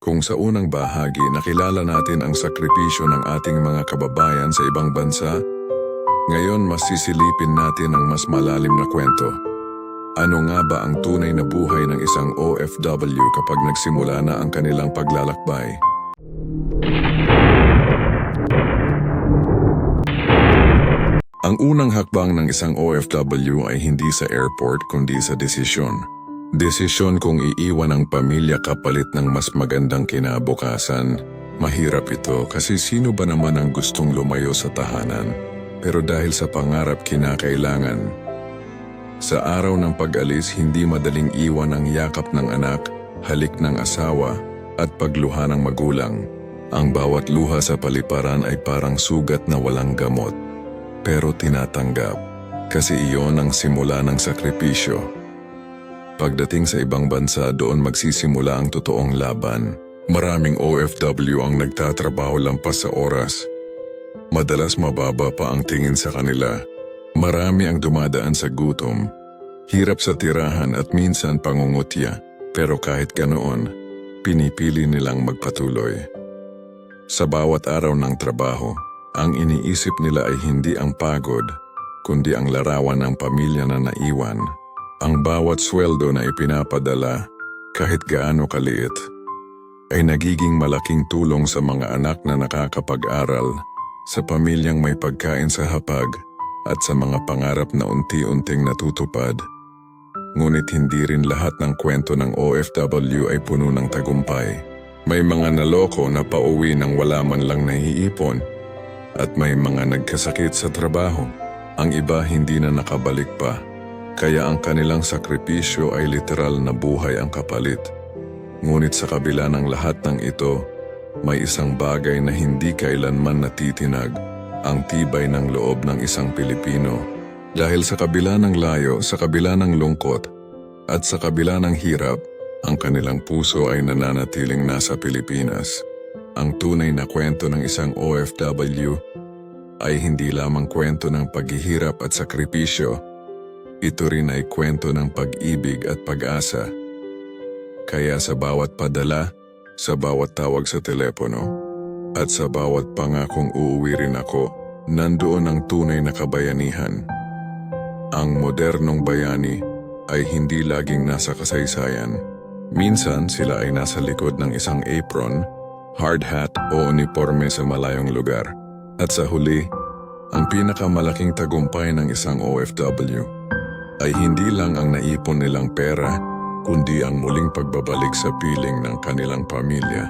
Kung sa unang bahagi nakilala natin ang sakripisyo ng ating mga kababayan sa ibang bansa, ngayon mas sisilipin natin ang mas malalim na kwento. Ano nga ba ang tunay na buhay ng isang OFW kapag nagsimula na ang kanilang paglalakbay? Ang unang hakbang ng isang OFW ay hindi sa airport kundi sa desisyon. Desisyon kung iiwan ang pamilya kapalit ng mas magandang kinabukasan. Mahirap ito kasi sino ba naman ang gustong lumayo sa tahanan? Pero dahil sa pangarap kinakailangan. Sa araw ng pag-alis, hindi madaling iwan ang yakap ng anak, halik ng asawa, at pagluha ng magulang. Ang bawat luha sa paliparan ay parang sugat na walang gamot. Pero tinatanggap, kasi iyon ang simula ng sakripisyo. Pagdating sa ibang bansa, doon magsisimula ang totoong laban. Maraming OFW ang nagtatrabaho lampas sa oras. Madalas mababa pa ang tingin sa kanila. Marami ang dumadaan sa gutom, hirap sa tirahan at minsan pangungutya. Pero kahit ganoon, pinipili nilang magpatuloy. Sa bawat araw ng trabaho, ang iniisip nila ay hindi ang pagod, kundi ang larawan ng pamilya na naiwan. Ang bawat sweldo na ipinapadala, kahit gaano kaliit, ay nagiging malaking tulong sa mga anak na nakakapag-aral, sa pamilyang may pagkain sa hapag, at sa mga pangarap na unti-unting natutupad. Ngunit hindi rin lahat ng kwento ng OFW ay puno ng tagumpay. May mga naloko na pauwi nang wala man lang naiipon, at may mga nagkasakit sa trabaho. Ang iba hindi na nakabalik pa. Kaya ang kanilang sakripisyo ay literal na buhay ang kapalit. Ngunit sa kabila ng lahat ng ito, may isang bagay na hindi kailanman natitinag, ang tibay ng loob ng isang Pilipino. Dahil sa kabila ng layo, sa kabila ng lungkot, at sa kabila ng hirap, ang kanilang puso ay nananatiling nasa Pilipinas. Ang tunay na kwento ng isang OFW ay hindi lamang kwento ng paghihirap at sakripisyo. Ito rin ay kwento ng pag-ibig at pag-asa. Kaya sa bawat padala, sa bawat tawag sa telepono, at sa bawat pangakong uuwi rin ako, nandoon ang tunay na kabayanihan. Ang modernong bayani ay hindi laging nasa kasaysayan. Minsan sila ay nasa likod ng isang apron, hard hat o uniforme sa malayong lugar. At sa huli, ang pinakamalaking tagumpay ng isang OFW ay hindi lang ang naipon nilang pera, kundi ang muling pagbabalik sa piling ng kanilang pamilya.